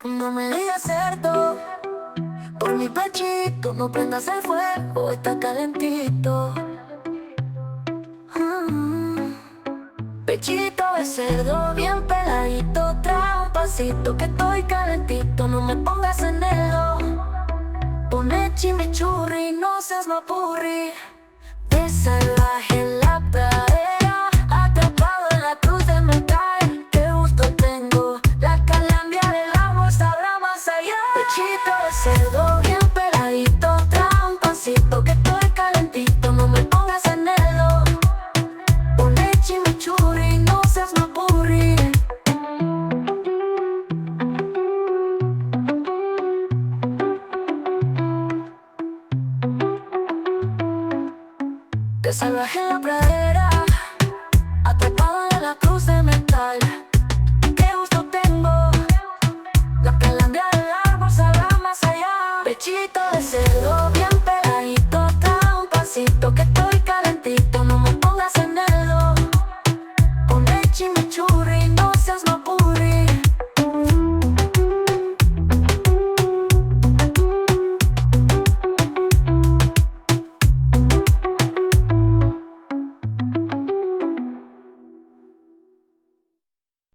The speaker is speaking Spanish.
No me digas cierto, por mi pechito no prendas el fuego, está calentito. Mm. Pechito de cerdo bien peladito, trae un pasito que estoy calentito. No me pongas enero, pone chimichurri, no seas mapurri. De salvaje en la pradera, atrapado en la cruz de metal. Qué gusto tengo, la calandria del agua sabrá más allá. Pechito de cerdo bien peladito, trae un pancito que estoy calentito. No me pongas enero, pone chimichurri, no seas mapurri. De salvaje en la pradera,